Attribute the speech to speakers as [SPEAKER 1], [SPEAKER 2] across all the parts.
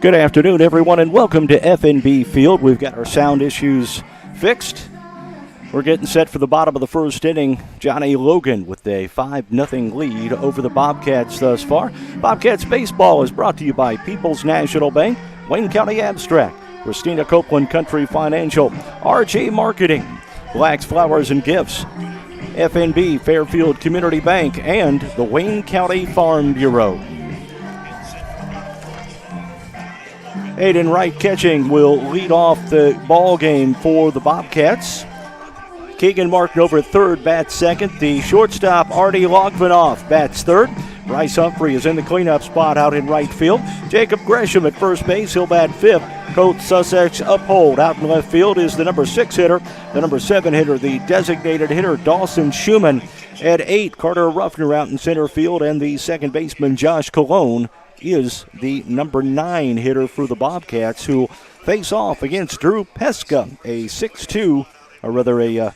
[SPEAKER 1] Good afternoon, everyone, and welcome to FNB Field. We've got our sound issues fixed. We're getting set for the bottom of the first inning. Johnny Logan with a 5-0 lead over the Bobcats thus far. Bobcats baseball is brought to you by People's National Bank, Wayne County Abstract, Christina Copeland Country Financial, RJ Marketing, Black's Flowers and Gifts, FNB Fairfield Community Bank, and the Wayne County Farm Bureau. Aiden Wright catching will lead off the ball game for the Bobcats. Keegan Martin over at third, bats second. The shortstop, Artie Logvinoff, bats third. Bryce Humphrey is in the cleanup spot out in right field. Jacob Gresham at first base, he'll bat fifth. Coach Sussex Uphold out in left field is the number 6 hitter. The number 7 hitter, the designated hitter, Dawson Schumann. At 8, Carter Ruffner out in center field, and the second baseman, Josh Colon, is the number 9 hitter for the Bobcats, who face off against Drew Pesca, a 6-2, or rather a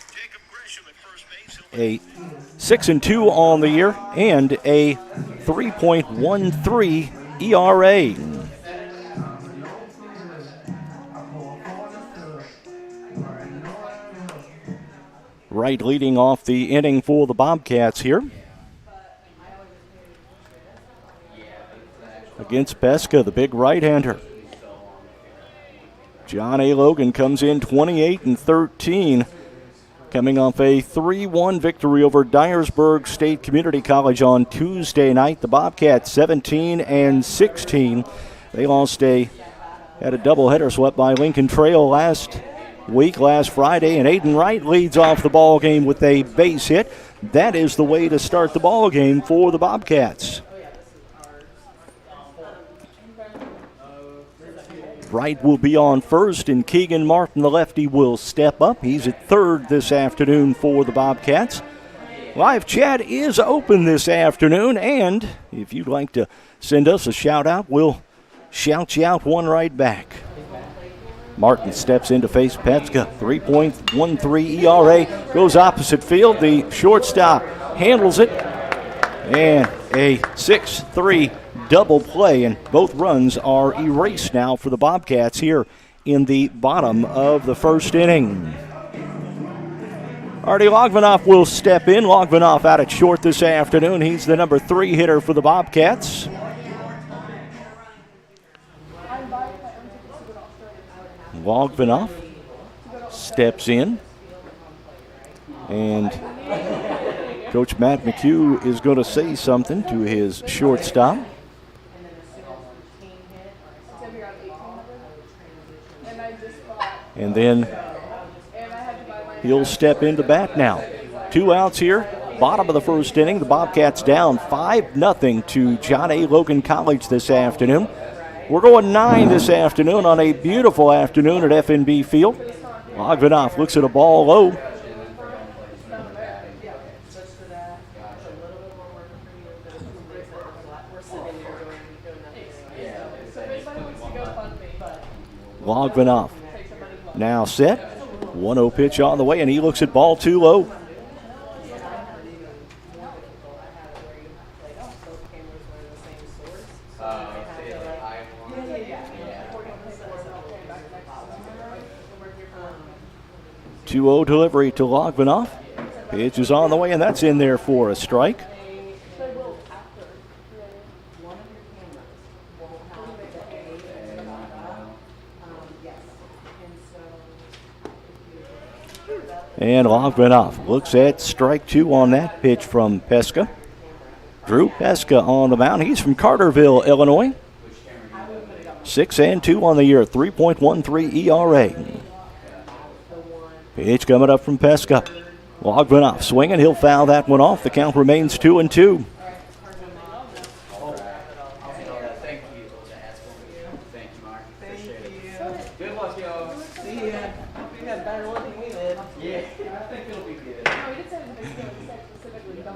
[SPEAKER 1] 6-2 on the year, and a 3.13 ERA. Wright leading off the inning for the Bobcats here. Against Pesca, the big right-hander. John A. Logan comes in 28-13, coming off a 3-1 victory over Dyersburg State Community College on Tuesday night. The Bobcats 17-16. They had a doubleheader swept by Lincoln Trail last Friday, and Aiden Wright leads off the ball game with a base hit. That is the way to start the ball game for the Bobcats. Wright will be on first, and Keegan Martin, the lefty, will step up. He's at third this afternoon for the Bobcats. Live chat is open this afternoon, and if you'd like to send us a shout-out, we'll shout you out one right back. Martin steps in to face Pesca, 3.13 ERA, goes opposite field. The shortstop handles it, and a 6-3 double play, and both runs are erased now for the Bobcats here in the bottom of the first inning. Artie Logvinoff will step in. Logvinoff out at short this afternoon. He's the number 3 hitter for the Bobcats. Logvinoff steps in, and Coach Matt McHugh is going to say something to his shortstop. And then he'll step into bat now. 2 outs here, bottom of the first inning. The Bobcats down 5-0 to John A. Logan College this afternoon. We're going 9 this afternoon on a beautiful afternoon at FNB Field. Logvinoff looks at a ball low. Logvinoff now set. 1-0 pitch on the way, and he looks at ball too low. Two-0 delivery to Logvinoff. Pitch is on the way, and that's in there for a strike. And Logvinoff looks at strike 2 on that pitch from Pesca. Drew Pesca on the mound. He's from Carterville, Illinois. 6-2 on the year, 3.13 ERA. Pitch coming up from Pesca. Logvinoff swinging. He'll foul that one off. The count remains 2-2.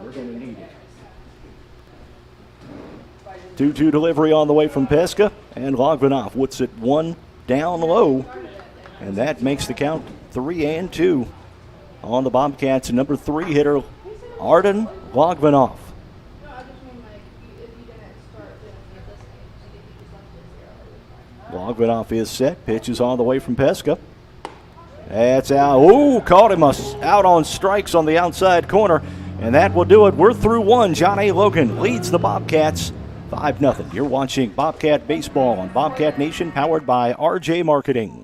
[SPEAKER 1] We're going to need it. 2-2 delivery on the way from Pesca, and Logvinoff puts it 1 down low, and that makes the count 3-2 on the Bobcats. Number 3 hitter, Arden Logvinoff. Logvinoff is set. Pitch is on the way from Pesca. That's out. Ooh, caught him out on strikes on the outside corner. And that will do it. We're through one. John A. Logan leads the Bobcats 5-0. You're watching Bobcat Baseball on Bobcat Nation, powered by RJ Marketing.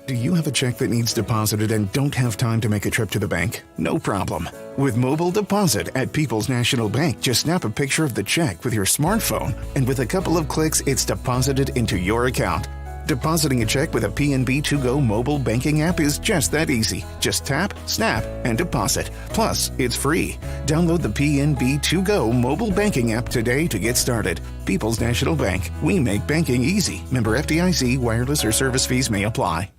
[SPEAKER 2] Do you have a check that needs deposited and don't have time to make a trip to the bank? No problem. With Mobile Deposit at People's National Bank, just snap a picture of the check with your smartphone, and with a couple of clicks, it's deposited into your account. Depositing a check with a PNB To-Go mobile banking app is just that easy. Just tap, snap, and deposit. Plus, it's free. Download the PNB To-Go mobile banking app today to get started. People's National Bank. We make banking easy. Member FDIC. Wireless or service fees may apply.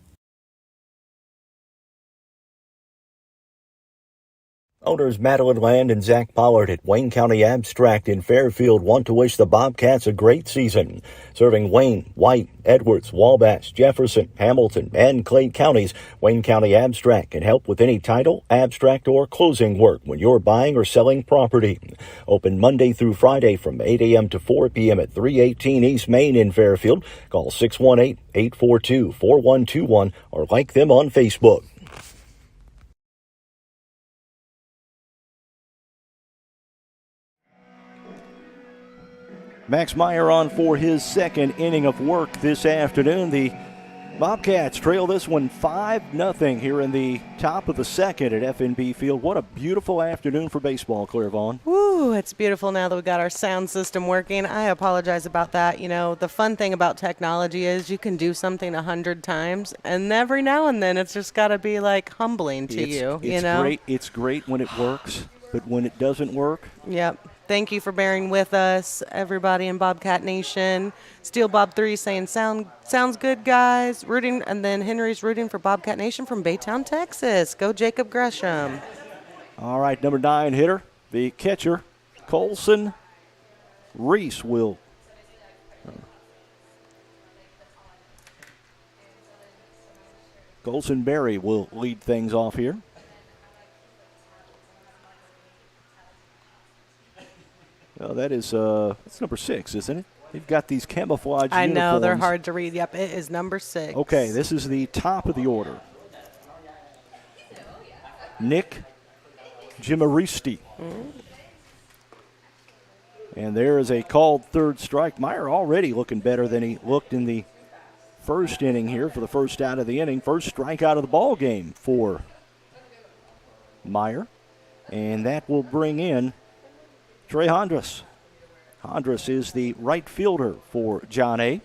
[SPEAKER 1] Owners Madeline Land and Zach Pollard at Wayne County Abstract in Fairfield want to wish the Bobcats a great season. Serving Wayne, White, Edwards, Wabash, Jefferson, Hamilton, and Clay counties, Wayne County Abstract can help with any title, abstract, or closing work when you're buying or selling property. Open Monday through Friday from 8 a.m. to 4 p.m. at 318 East Main in Fairfield. Call 618-842-4121 or like them on Facebook. Max Meyer on for his second inning of work this afternoon. The Bobcats trail this one 5-0 here in the top of the second at FNB Field. What a beautiful afternoon for baseball, Claire Vaughn.
[SPEAKER 3] Woo, it's beautiful now that we got our sound system working. I apologize about that. You know, the fun thing about technology is you can do something 100 times, and every now and then it's just got to be like humbling to you. You know,
[SPEAKER 1] it's great when it works, but when it doesn't work.
[SPEAKER 3] Yep. Thank you for bearing with us, everybody in Bobcat Nation. Steel Bob 3 saying, sounds good, guys. Rooting, and then Henry's rooting for Bobcat Nation from Baytown, Texas. Go Jacob Gresham.
[SPEAKER 1] All right, number 9 hitter, the catcher, Colson Reese will. Colson Berry will lead things off here. Oh, that's number 6, isn't it? They've got these camouflage
[SPEAKER 3] I
[SPEAKER 1] uniforms.
[SPEAKER 3] know, they're hard to read. Yep, it is number 6.
[SPEAKER 1] Okay, this is the top of the order. Nick Jimaristi. And there is a called third strike. Meyer already looking better than he looked in the first inning here for the first out of the inning. First strikeout of the ball game for Meyer. And that will bring in Trey Hondras. Hondras is the right fielder for John A.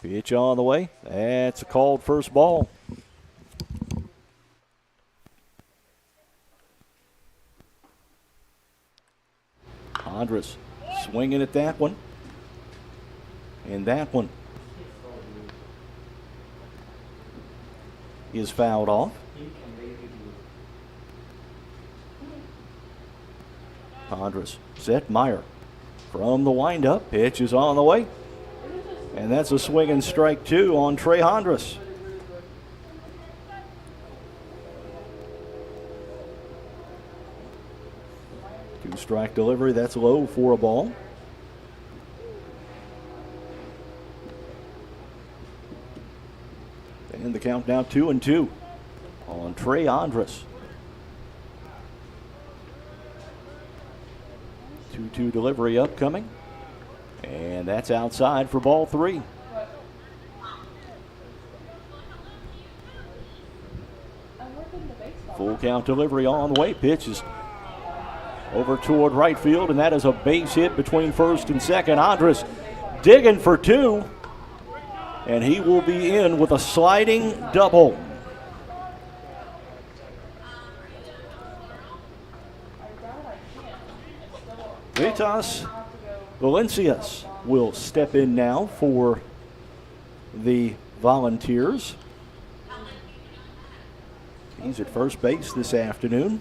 [SPEAKER 1] Pitch on the way. That's a called first ball. Hondras swinging at that one. And that one is fouled off. Hondras set. Meyer from the windup. Pitch is on the way. And that's a swing and strike 2 on Trey Hondras. Two-strike delivery. That's low for a ball. And the count now 2-2 on Trey Hondras. 2-2 delivery upcoming. And that's outside for ball 3. Full count delivery on the way. Pitch is over toward right field, and that is a base hit between first and second. Hondras digging for 2, and he will be in with a sliding double. Vitas Valencias will step in now for the Volunteers. He's at first base this afternoon.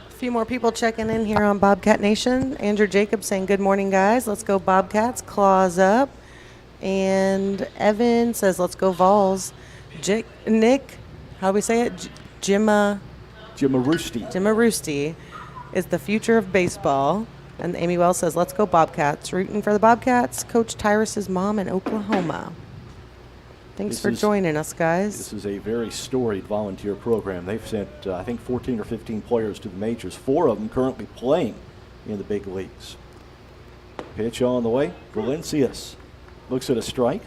[SPEAKER 3] A few more people checking in here on Bobcat Nation. Andrew Jacobs saying, good morning, guys. Let's go Bobcats. Claws up. And Evan says, let's go Vols. Nick, how do we say it? Jimarusti. is the future of baseball. And Amy Wells says, let's go Bobcats. Rooting for the Bobcats, Coach Tyrus's mom in Oklahoma. Thanks for joining us, guys.
[SPEAKER 1] This is a very storied volunteer program. They've sent, I think, 14 or 15 players to the majors. 4 of them currently playing in the big leagues. Pitch on the way. Valencius looks at a strike.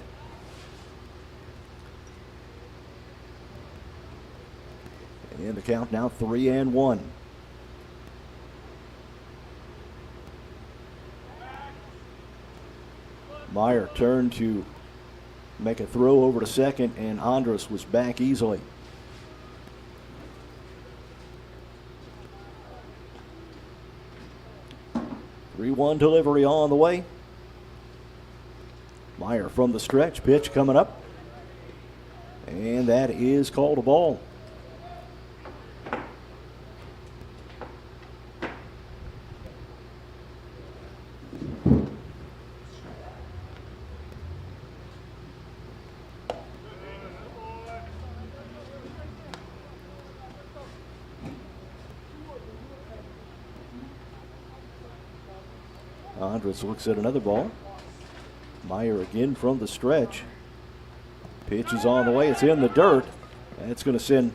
[SPEAKER 1] And the count now 3-1. Meyer turned to make a throw over to second, and Andres was back easily. Three-one delivery on the way. Meyer from the stretch, pitch coming up. And that is called a ball. Andres looks at another ball. Meyer again from the stretch. Pitch is on the way. It's in the dirt. That's going to send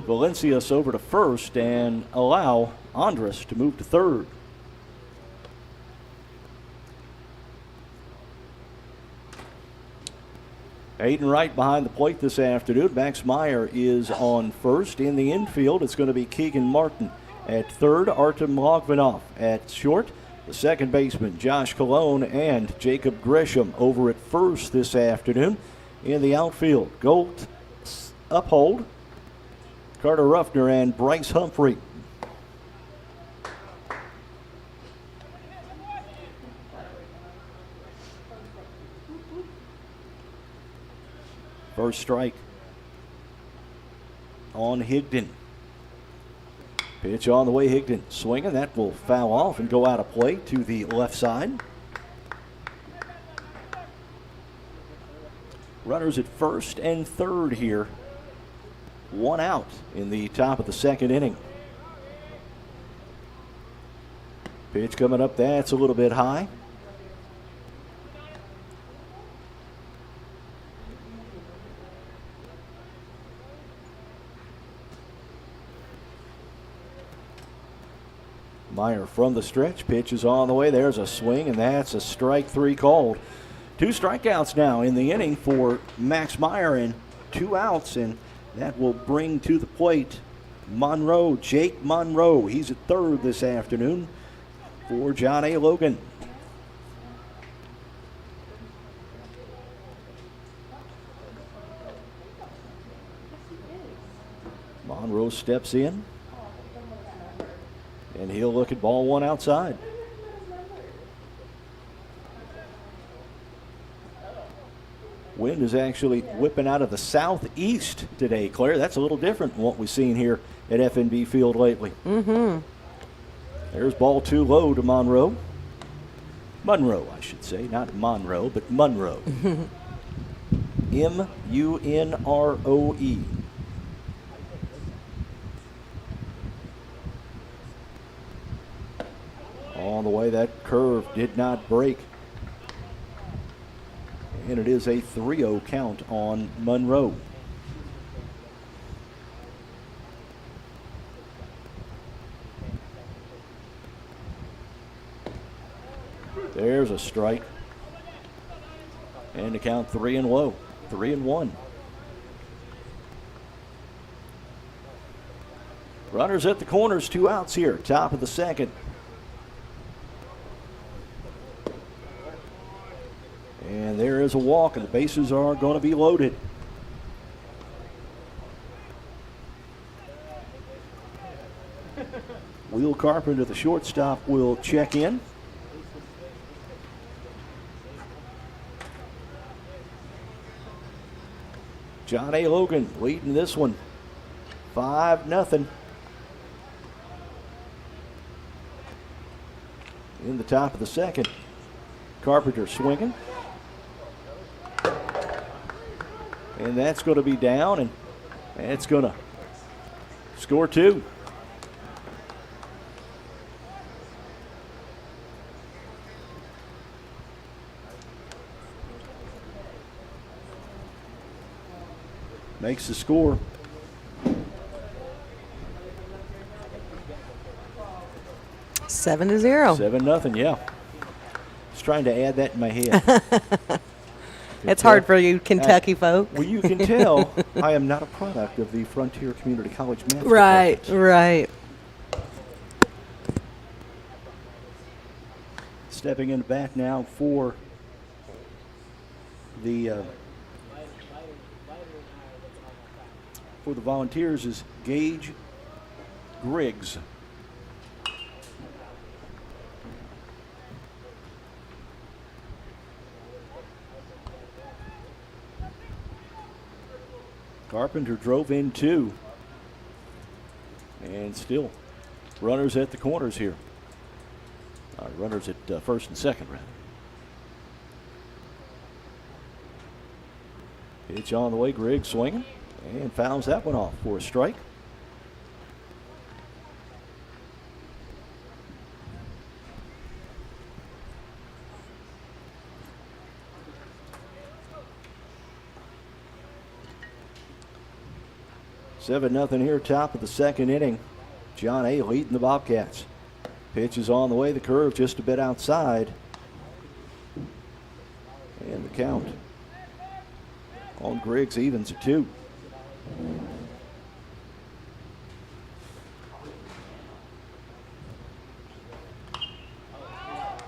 [SPEAKER 1] Valencius over to first and allow Andres to move to third. Aiden Wright behind the plate this afternoon. Max Meyer is on first. In the infield, it's going to be Keegan Martin. At third, Artem Logvinov. At short, the second baseman, Josh Colon, and Jacob Gresham over at first this afternoon. In the outfield, Gold, Uphold, Carter Ruffner, and Bryce Humphrey. First strike on Higdon. Pitch on the way, Higdon swinging. That will foul off and go out of play to the left side. Runners at first and third here. 1 out in the top of the second inning. Pitch coming up, that's a little bit high. Meyer from the stretch, pitch is on the way. There's a swing, and that's a strike 3 called. 2 strikeouts now in the inning for Max Meyer and 2 outs, and that will bring to the plate Monroe, Jake Monroe. He's at third this afternoon for John A. Logan. Monroe steps in, and he'll look at ball 1 outside. Wind is actually whipping out of the southeast today, Claire. That's a little different than what we've seen here at FNB Field lately. There's ball 2 low to Monroe. Monroe, I should say. Not Monroe, but Monroe. Munroe. On the way, that curve did not break. And it is a 3-0 count on Monroe. There's a strike. And the count 3-0. 3-1. Runners at the corners, 2 outs here. Top of the second. And there is a walk, and the bases are going to be loaded. Will Carpenter, the shortstop, will check in. John A. Logan leading this one 5-0. In the top of the second, Carpenter swinging. And that's going to be down, and it's going to score 2. makes the score.
[SPEAKER 3] Seven to 0.
[SPEAKER 1] 7-0, yeah. Just trying to add that in my head.
[SPEAKER 3] It's hard for you Kentucky folk.
[SPEAKER 1] Well, you can tell I am not a product of the Frontier Community College math
[SPEAKER 3] Right,
[SPEAKER 1] department.
[SPEAKER 3] right.
[SPEAKER 1] Stepping in the back now for the Volunteers is Gage Griggs. Carpenter drove in 2. And still runners at the corners here. Runners at first and second, rather. Pitch on the way, Griggs swinging. And fouls that one off for a strike. Seven nothing here, top of the second inning. John A. leading the Bobcats. Pitch is on the way, the curve just a bit outside. And the count on Griggs evens at 2.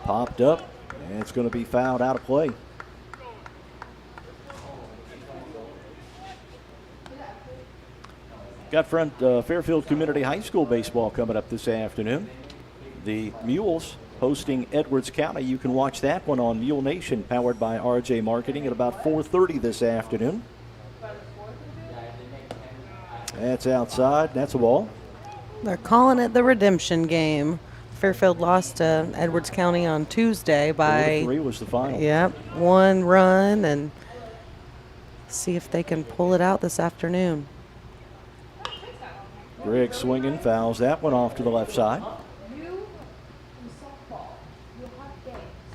[SPEAKER 1] Popped up, and it's going to be fouled out of play. Got Fairfield Community High School baseball coming up this afternoon. The Mules hosting Edwards County. You can watch that one on Mule Nation, powered by RJ Marketing, at about 4:30 this afternoon. That's outside. That's a ball.
[SPEAKER 3] They're calling it the redemption game. Fairfield lost to Edwards County on Tuesday by
[SPEAKER 1] 4-3 was the final.
[SPEAKER 3] Yep, 1 run, and see if they can pull it out this afternoon.
[SPEAKER 1] Griggs swinging, fouls that one off to the left side.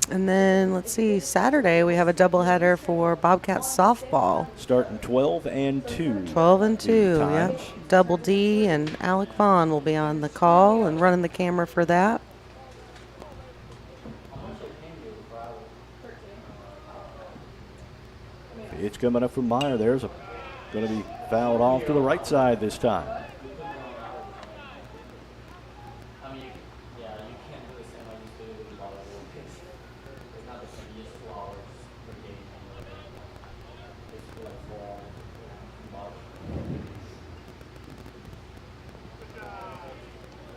[SPEAKER 3] And then, let's see, Saturday we have a doubleheader for Bobcat softball.
[SPEAKER 1] Starting 12 and 2.
[SPEAKER 3] 12 and 2,
[SPEAKER 1] times.
[SPEAKER 3] yep. Double D and Alec Vaughn will be on the call and running the camera for that.
[SPEAKER 1] It's coming up from Meyer. There's going to be fouled off to the right side this time.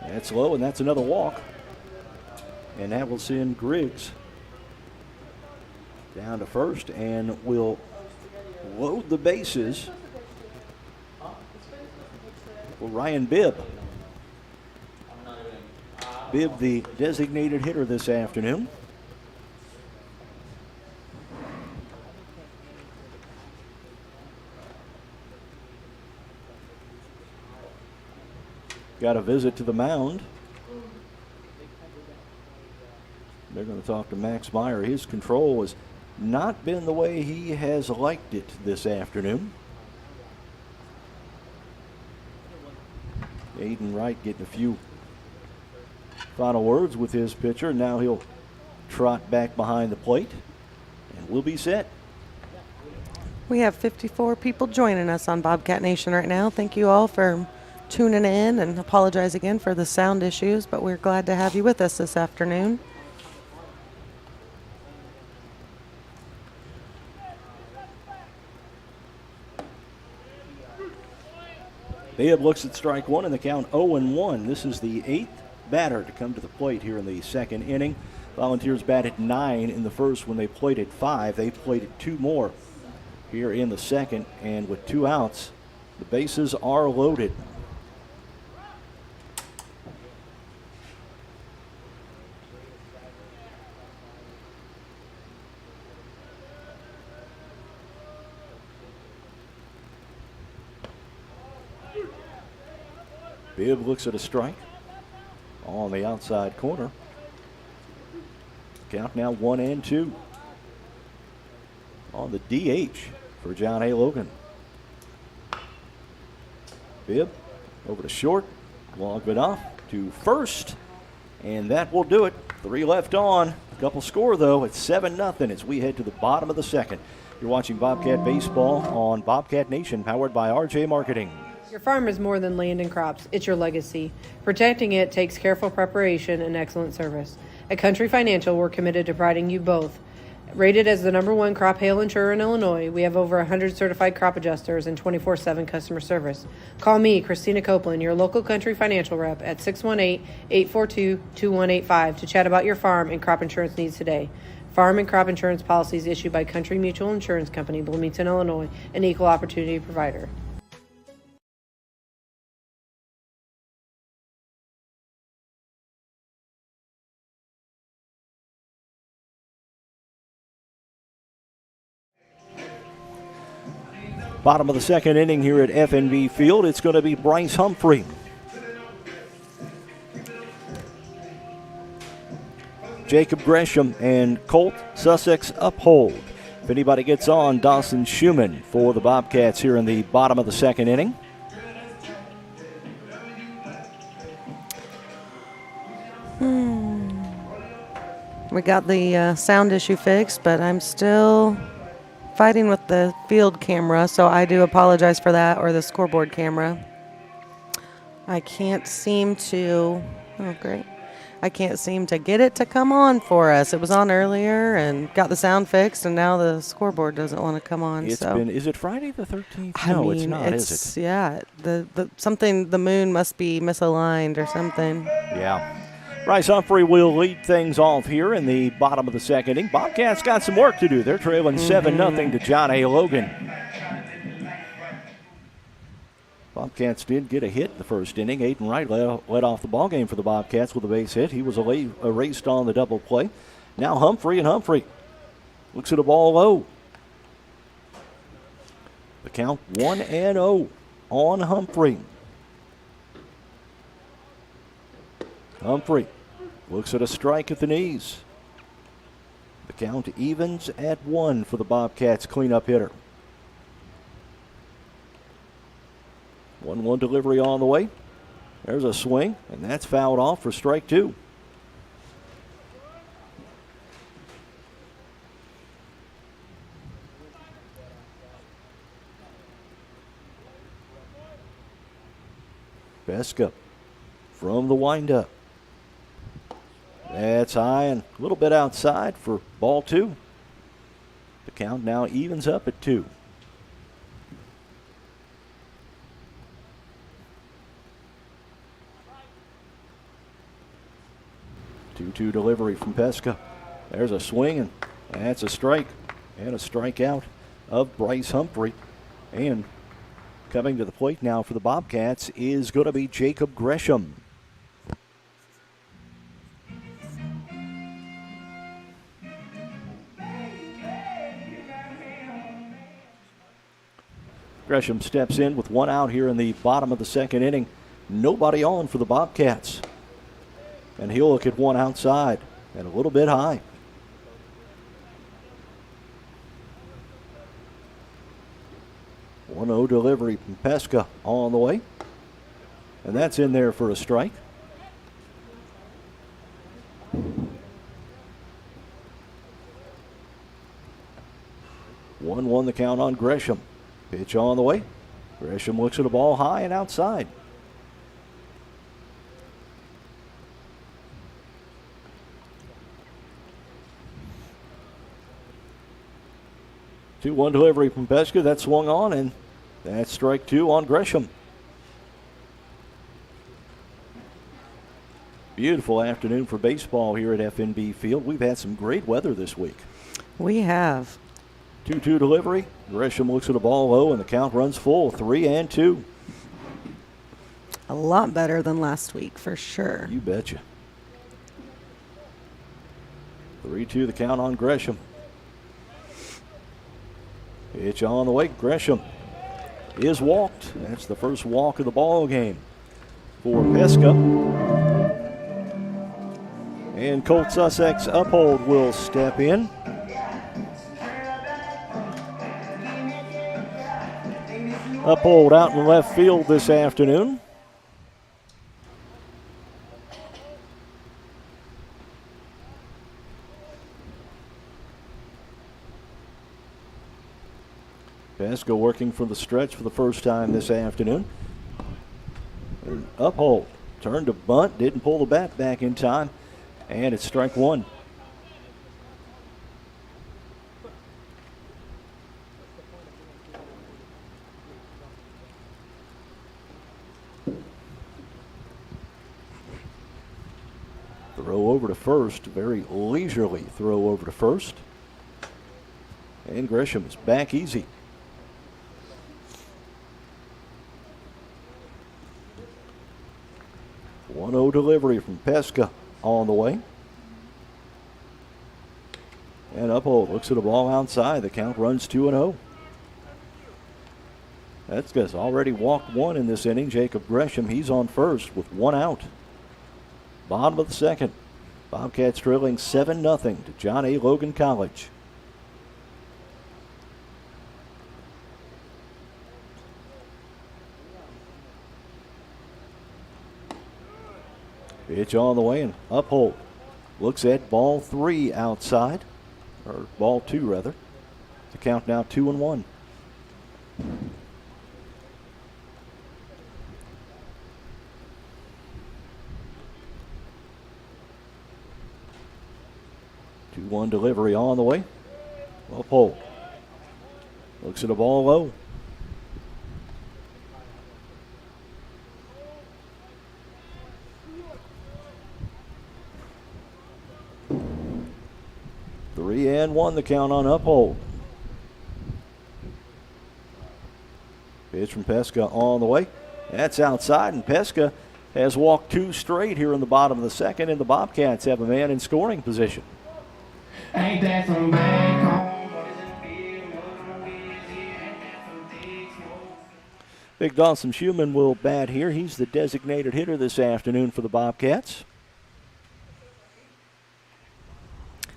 [SPEAKER 1] That's low, and that's another walk. And that will send Griggs down to first, and will load the bases for Ryan Bibb. Bibb, the designated hitter this afternoon. Got a visit to the mound. They're going to talk to Max Meyer. His control has not been the way he has liked it this afternoon. Aiden Wright getting a few final words with his pitcher. Now he'll trot back behind the plate, and we'll be set.
[SPEAKER 3] We have 54 people joining us on Bobcat Nation right now. Thank you all for tuning in, and apologize again for the sound issues, but we're glad to have you with us this afternoon.
[SPEAKER 1] Bibb looks at strike one, and the count 0-1. This is the 8th batter to come to the plate here in the second inning. Volunteers batted 9 in the first when they played at 5. They played at 2 more here in the second, and with 2 outs, the bases are loaded. Bibb looks at a strike on the outside corner. Count now 1-2 on the DH for John A. Logan. Bibb over to short. Logan off to first. And that will do it. 3 left on. A couple score, though. It's 7-0 as we head to the bottom of the second. You're watching Bobcat Baseball on Bobcat Nation, powered by RJ Marketing.
[SPEAKER 4] Your farm is more than land and crops. It's your legacy. Protecting it takes careful preparation and excellent service. At Country Financial, we're committed to providing you both. Rated as the #1 crop hail insurer in Illinois, we have over 100 certified crop adjusters and 24/7 customer service. Call me, Christina Copeland, your local Country Financial rep at 618-842-2185 to chat about your farm and crop insurance needs today. Farm and crop insurance policies issued by Country Mutual Insurance Company, Bloomington, Illinois, an equal opportunity provider.
[SPEAKER 1] Bottom of the second inning here at FNB Field. It's going to be Bryce Humphrey. Jacob Gresham and Colt Sussex uphold. If anybody gets on, Dawson Schumann for the Bobcats here in the bottom of the second inning.
[SPEAKER 3] We got the sound issue fixed, but I'm still fighting with the field camera, so I do apologize for that, or the scoreboard camera. I can't seem to, oh great, I can't seem to get it to come on for us. It was on earlier and got the sound fixed, and now the scoreboard doesn't want to come on.
[SPEAKER 1] It's
[SPEAKER 3] so.
[SPEAKER 1] been, is it Friday the 13th?
[SPEAKER 3] I
[SPEAKER 1] No,
[SPEAKER 3] mean,
[SPEAKER 1] it's not, is it?
[SPEAKER 3] Yeah, the moon must be misaligned or something.
[SPEAKER 1] Yeah. Bryce Humphrey will lead things off here in the bottom of the second inning. Bobcats got some work to do. They're trailing 7-0 to John A. Logan. Bobcats did get a hit the first inning. Aiden Wright led off the ballgame for the Bobcats with a base hit. He was erased on the double play. Now Humphrey looks at a ball low. The count 1-0 on Humphrey. Humphrey looks at a strike at the knees. The count evens at 1 for the Bobcats cleanup hitter. 1-1 delivery on the way. There's a swing, and that's fouled off for strike 2. Peska from the windup. That's high and a little bit outside for ball 2. The count now evens up at 2. Two-two delivery from Peska. There's a swing, and that's a strike and a strikeout of Bryce Humphrey. And coming to the plate now for the Bobcats is going to be Jacob Gresham. Gresham steps in with 1 out here in the bottom of the second inning. Nobody on for the Bobcats. And he'll look at 1 outside and a little bit high. One-0 delivery from Peska on the way. And that's in there for a strike. One the count on Gresham. Pitch on the way. Gresham looks at a ball high and outside. Two-one delivery from Peska. That swung on, and that's strike 2 on Gresham. Beautiful afternoon for baseball here at FNB Field. We've had some great weather this week.
[SPEAKER 3] We have.
[SPEAKER 1] 2-2 delivery. Gresham looks at a ball low, and the count runs full. 3-2.
[SPEAKER 3] A lot better than last week, for sure.
[SPEAKER 1] You betcha. 3-2 the count on Gresham. Pitch on the way. Gresham is walked. That's the first walk of the ball game for Peska. And Colt Sussex Uphold will step in. Uphold out in left field this afternoon. Pesca working from the stretch for the first time this afternoon. And Uphold turned to bunt, didn't pull the bat back in time, and it's strike one. Throw over to first, very leisurely throw over to first. And Gresham is back easy. 1-0 delivery from Pesca on the way. And Uphold looks at the ball outside. The count runs 2-0. Pesca's already walked one in this inning. Jacob Gresham, he's on first with one out. Bottom of the second. Bobcats trailing 7-0 to John A. Logan College. Pitch on the way, and Uphold looks at ball 3 outside, or ball 2 rather. The count now 2-1. Two-one delivery on the way. Uphold looks at the ball low. Three and one, the count on Uphold. Pitch from Pesca on the way. That's outside, and Pesca has walked 2 straight here in the bottom of the second, and the Bobcats have a man in scoring position.
[SPEAKER 5] Ain't that some back home?
[SPEAKER 1] Big Dawson Schumann will bat here. He's the designated hitter this afternoon for the Bobcats.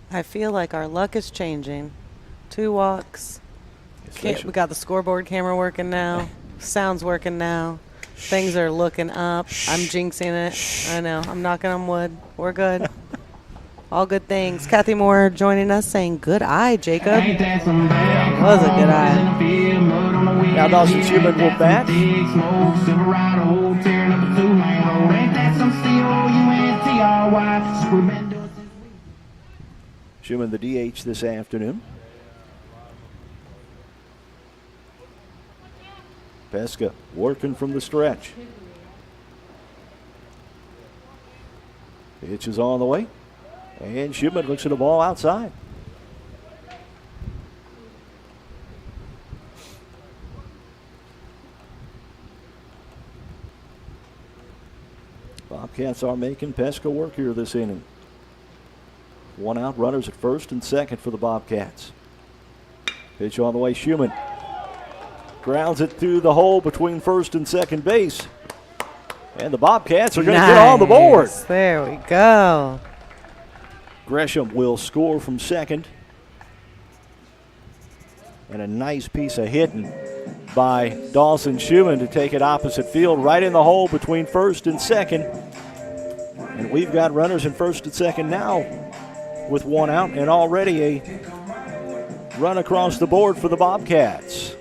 [SPEAKER 3] I feel like our luck is changing. 2 walks. We got the scoreboard camera working now. Sound's working now. Things are looking up. I'm jinxing it. I know. I'm knocking on wood. We're good. All good things. Kathy Moore joining us saying, good eye, Jacob. Was a good eye.
[SPEAKER 1] Now Dawson Schumann will bat. Schumann the DH this afternoon. Pesca working from the stretch. Pitch is on the way. And Schumann looks at the ball outside. Bobcats are making Pesca work here this inning. 1 out, runners at first and second for the Bobcats. Pitch on the way, Schumann grounds it through the hole between first and second base. And the Bobcats are going to get on the board.
[SPEAKER 3] There we go.
[SPEAKER 1] Gresham will score from second. And a nice piece of hitting by Dawson Schumann to take it opposite field, right in the hole between first and second. And we've got runners in first and second now with 1 out, and already a run across the board for the Bobcats.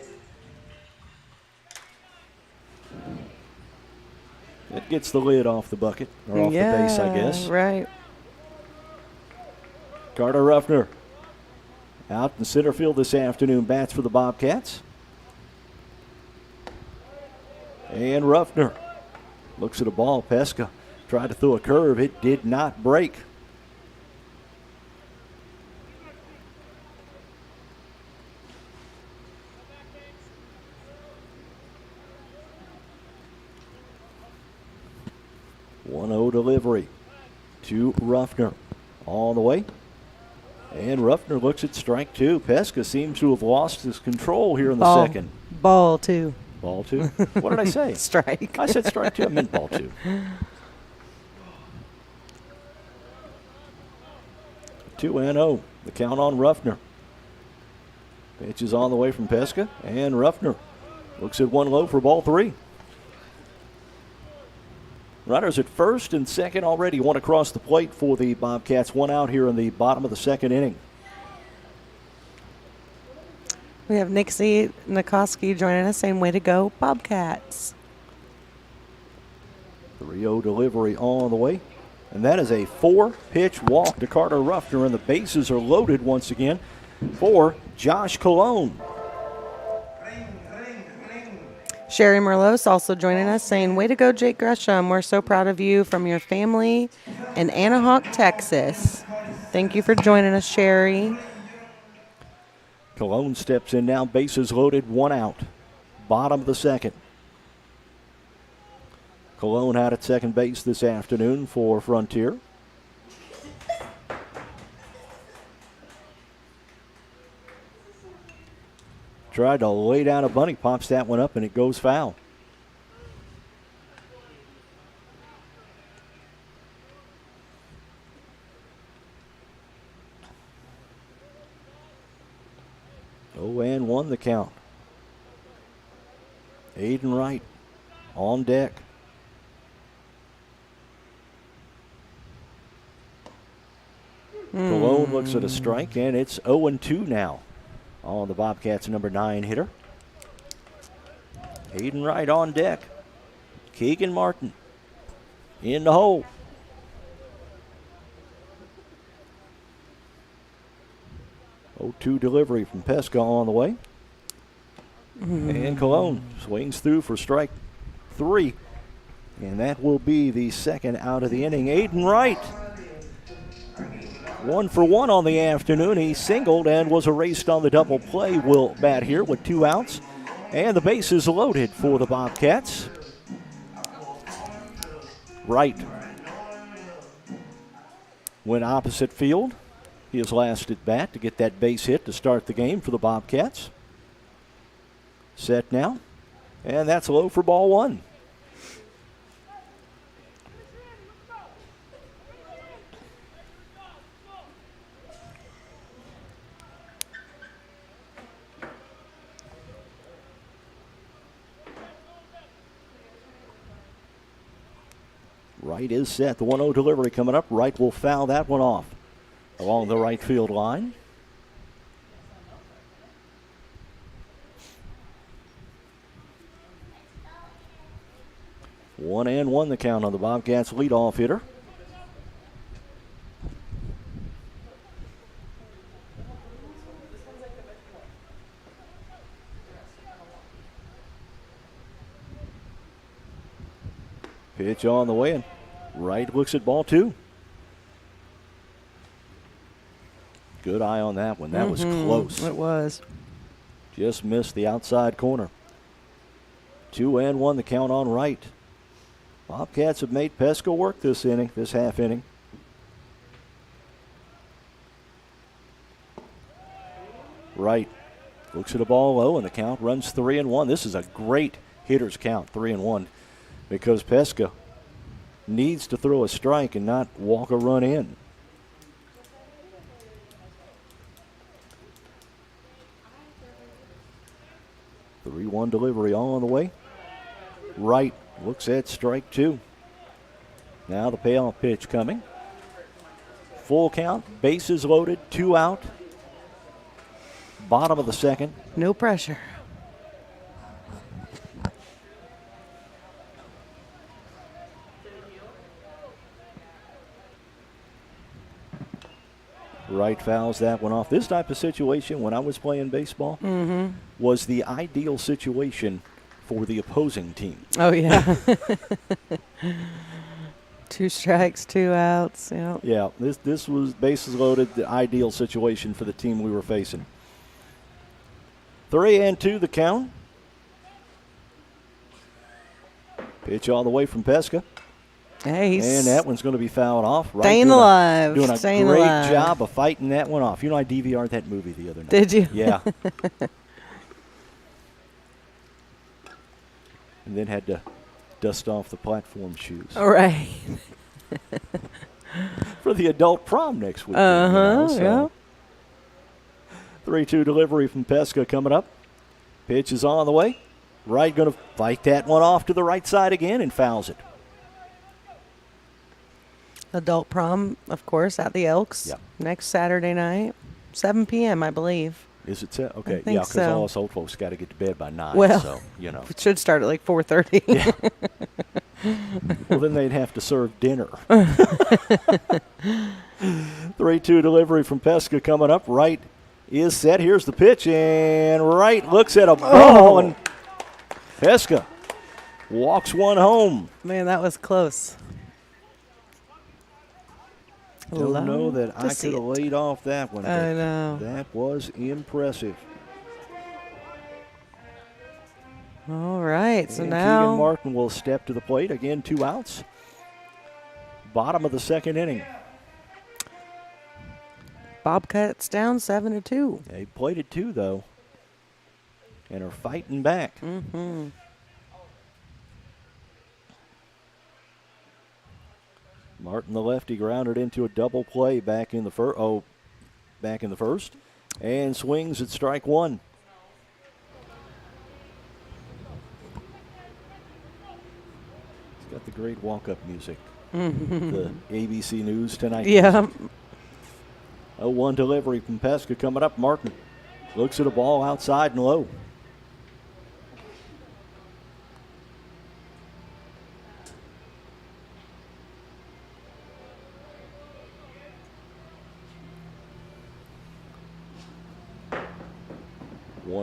[SPEAKER 1] It gets the lid off the bucket, or off the base, I guess.
[SPEAKER 3] Right.
[SPEAKER 1] Carter Ruffner out in center field this afternoon, bats for the Bobcats. And Ruffner looks at a ball. Pesca tried to throw a curve. It did not break. One-0 delivery to Ruffner. On the way. And Ruffner looks at strike 2. Pesca seems to have lost his control here in the second.
[SPEAKER 3] Ball 2.
[SPEAKER 1] Ball 2? What did I say?
[SPEAKER 3] Strike.
[SPEAKER 1] I said strike 2. I meant ball 2. 2-0. The count on Ruffner. Pitch is on the way from Pesca. And Ruffner Looks at one low for ball 3. Runners at first and second already. One across the plate for the Bobcats. One out here in the bottom of the second inning.
[SPEAKER 3] We have Nixie Nikoski joining us saying, way to go, Bobcats.
[SPEAKER 1] 3-0 delivery on the way. And that is a 4-pitch walk to Carter Ruffner, and the bases are loaded once again for Josh Colon.
[SPEAKER 3] Sherry Merlos also joining us saying, way to go, Jake Gresham. We're so proud of you from your family in Anaheim, Texas. Thank you for joining us, Sherry.
[SPEAKER 1] Colon steps in now, bases loaded, one out. Bottom of the second. Colon out at second base this afternoon for Frontier. Tried to lay down a bunny, pops that one up, and it goes foul. Oh, and 1 the count. Aiden Wright on deck. Colon looks at a strike, and it's 0-2 now on the Bobcats' number 9 hitter. Aiden Wright on deck. Keegan Martin in the hole. Oh, 2 delivery from Pesca on the way. And Colon swings through for strike 3. And that will be the second out of the inning. Aiden Wright, 1 for 1 on the afternoon. He singled and was erased on the double play. Will bat here with 2 outs. And the base is loaded for the Bobcats. Wright went opposite field. His last at bat to get that base hit to start the game for the Bobcats. Set now. And that's low for ball 1. Wright is set. The 1-0 delivery coming up. Wright will foul that one off along the right field line. One and one the count on the Bobcats leadoff hitter. Pitch on the way, and Wright looks at ball 2. Good eye on that one. That was close.
[SPEAKER 3] It was.
[SPEAKER 1] Just missed the outside corner. 2-1 the count on Wright. Bobcats have made Pesca work this inning, this half inning. Wright looks at a ball low, and the count runs 3-1. This is a great hitter's count, 3-1, because Pesca needs to throw a strike and not walk a run in. The 3-1 delivery on the way. Wright looks at strike 2. Now the payoff pitch coming. Full count, bases loaded, 2 out. Bottom of the second.
[SPEAKER 3] No pressure.
[SPEAKER 1] Wright fouls that one off. This type of situation, when I was playing baseball, was the ideal situation for the opposing team.
[SPEAKER 3] Oh, yeah. 2 strikes, 2 outs. Yeah.
[SPEAKER 1] Yeah, this was bases loaded, the ideal situation for the team we were facing. 3-2 the count. Pitch all the way from Pesca.
[SPEAKER 3] Hey,
[SPEAKER 1] And that one's going to be fouled off. Right,
[SPEAKER 3] staying alive.
[SPEAKER 1] Doing a
[SPEAKER 3] staying
[SPEAKER 1] great
[SPEAKER 3] alive.
[SPEAKER 1] job of fighting that one off. You know, I DVR'd that movie the other night.
[SPEAKER 3] Did you?
[SPEAKER 1] Yeah. And then had to dust off the platform shoes.
[SPEAKER 3] All right.
[SPEAKER 1] For the adult prom next week.
[SPEAKER 3] Yeah.
[SPEAKER 1] 3-2 delivery from Pesca coming up. Pitch is on the way. Wright going to fight that one off to the right side again and fouls it.
[SPEAKER 3] Adult prom, of course, at the Elks.
[SPEAKER 1] Yep.
[SPEAKER 3] Next Saturday night, 7 p.m., I believe.
[SPEAKER 1] Is it set? Okay,
[SPEAKER 3] think
[SPEAKER 1] yeah, because
[SPEAKER 3] so.
[SPEAKER 1] all us old folks got to get to bed by 9,
[SPEAKER 3] Well,
[SPEAKER 1] so, you know.
[SPEAKER 3] It should start at like 4:30.
[SPEAKER 1] Yeah. Well, then they'd have to serve dinner. 3-2 delivery from Pesca coming up. Wright is set. Here's the pitch, and Wright looks at a ball, and Pesca walks one home.
[SPEAKER 3] Man, that was close.
[SPEAKER 1] Don't know that
[SPEAKER 3] to
[SPEAKER 1] I
[SPEAKER 3] see
[SPEAKER 1] could have
[SPEAKER 3] it.
[SPEAKER 1] laid off that one.
[SPEAKER 3] I
[SPEAKER 1] but
[SPEAKER 3] know.
[SPEAKER 1] That was impressive.
[SPEAKER 3] All right, so
[SPEAKER 1] And
[SPEAKER 3] now
[SPEAKER 1] Keegan Martin will step to the plate. Again, 2 outs. Bottom of the second inning.
[SPEAKER 3] Bobcats down 7-2.
[SPEAKER 1] They played it 2, though, and are fighting back.
[SPEAKER 3] Mm-hmm.
[SPEAKER 1] Martin, the lefty, grounded into a double play back in the first, and swings at strike 1. He's got the great walk-up music. The ABC News Tonight.
[SPEAKER 3] Yeah.
[SPEAKER 1] 0-1 delivery from Pesca coming up. Martin looks at a ball outside and low.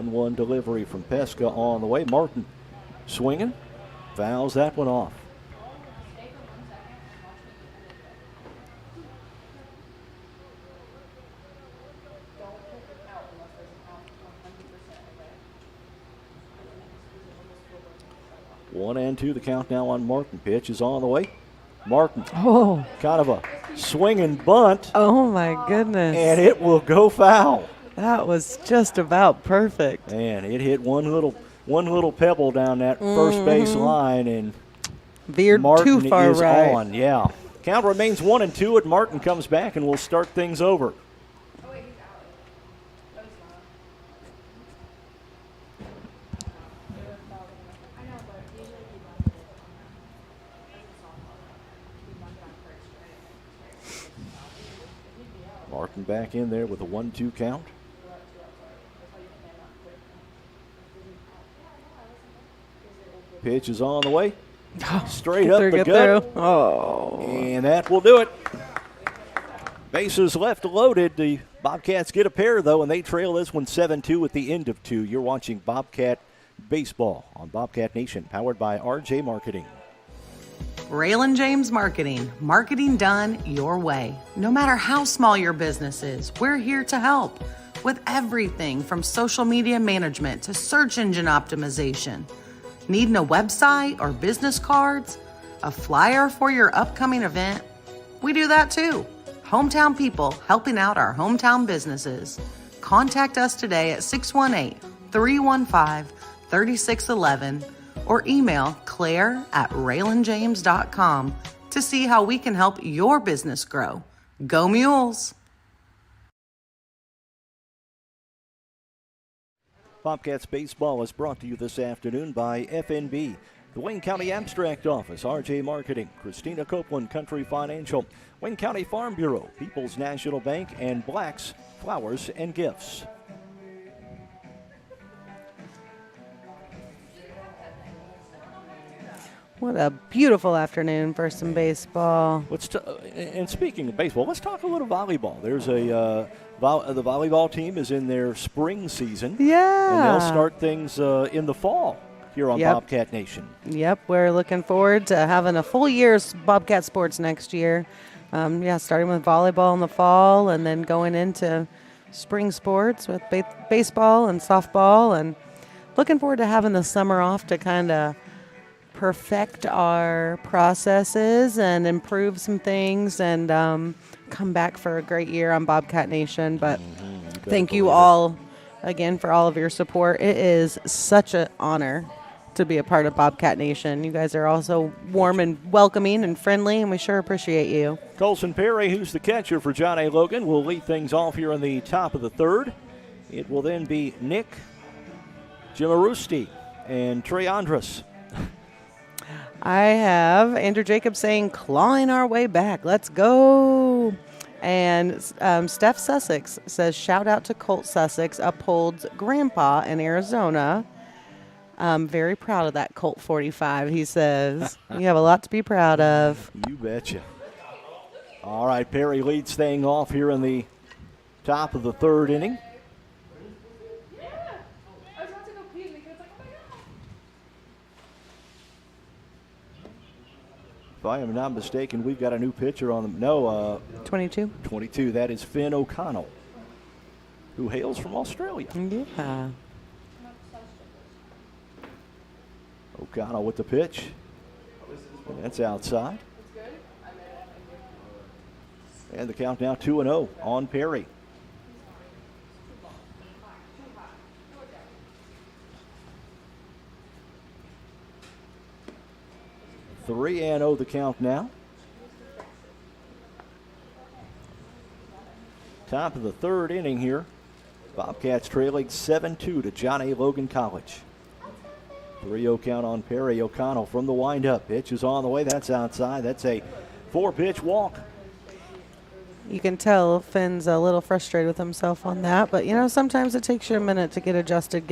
[SPEAKER 1] One delivery from Pesca on the way. Martin swinging, fouls that one off. One and 2, the count now on Martin. Pitch is on the way. Martin,
[SPEAKER 3] Oh.
[SPEAKER 1] kind of a swinging bunt,
[SPEAKER 3] Oh my goodness.
[SPEAKER 1] and it will go foul.
[SPEAKER 3] That was just about perfect.
[SPEAKER 1] And it hit one little pebble down that first base line, and
[SPEAKER 3] Veered
[SPEAKER 1] Martin
[SPEAKER 3] too far
[SPEAKER 1] is
[SPEAKER 3] right.
[SPEAKER 1] on. Yeah. Count remains 1-2, and Martin comes back and will start things over. Martin back in there with a 1-2 count. Pitch is on the way. Straight up the
[SPEAKER 3] Get
[SPEAKER 1] gut.
[SPEAKER 3] through. Oh.
[SPEAKER 1] And that will do it. Bases left loaded. The Bobcats get a pair, though, and they trail this one 7-2 at the end of 2. You're watching Bobcat Baseball on Bobcat Nation, powered by RJ Marketing.
[SPEAKER 6] Raylan James Marketing. Marketing done your way. No matter how small your business is, we're here to help with everything from social media management to search engine optimization. Needing a website or business cards? A flyer for your upcoming event? We do that too. Hometown people helping out our hometown businesses. Contact us today at 618-315-3611 or email claire@raylanjames.com to see how we can help your business grow. Go Mules!
[SPEAKER 1] Bobcats Baseball is brought to you this afternoon by FNB, the Wayne County Abstract Office, RJ Marketing, Christina Copeland Country Financial, Wayne County Farm Bureau, People's National Bank, and Black's Flowers and Gifts.
[SPEAKER 3] What a beautiful afternoon for some baseball.
[SPEAKER 1] And speaking of baseball, let's talk a little volleyball. There's the volleyball team is in their spring season.
[SPEAKER 3] Yeah.
[SPEAKER 1] And they'll start things in the fall here on
[SPEAKER 3] Yep.
[SPEAKER 1] Bobcat Nation.
[SPEAKER 3] Yep, we're looking forward to having a full year's Bobcat sports next year. Starting with volleyball in the fall and then going into spring sports with baseball and softball, and looking forward to having the summer off to kind of perfect our processes and improve some things and come back for a great year on Bobcat Nation. But thank you all again for all of your support. It is such an honor to be a part of Bobcat Nation. You guys are also warm and welcoming and friendly, and we sure appreciate you.
[SPEAKER 1] Colson Perry, who's the catcher for John A. Logan, will lead things off here in the top of the third. It will then be Nick Jimarusti and Trey Andrus.
[SPEAKER 3] I have Andrew Jacobs saying, clawing our way back. Let's go. And Steph Sussex says, shout out to Colt Sussex, upholds grandpa in Arizona. I'm very proud of that Colt 45, he says. You have a lot to be proud of.
[SPEAKER 1] You betcha. All right, Perry leads thing off here in the top of the third inning. If I am not mistaken, we've got a new pitcher on them. No,
[SPEAKER 3] 22.
[SPEAKER 1] 22. That is Finn O'Connell, who hails from Australia.
[SPEAKER 3] Yeah.
[SPEAKER 1] O'Connell with the pitch. And that's outside. And the count now 2-0 on Perry. Three and 0 the count now. Top of the third inning here. Bobcats trailing 7-2 to John A. Logan College. 3-0 count on Perry. O'Connell from the windup. Pitch is on the way. That's outside. That's a 4-pitch walk.
[SPEAKER 3] You can tell Finn's a little frustrated with himself on that, but sometimes it takes you a minute to get adjusted, get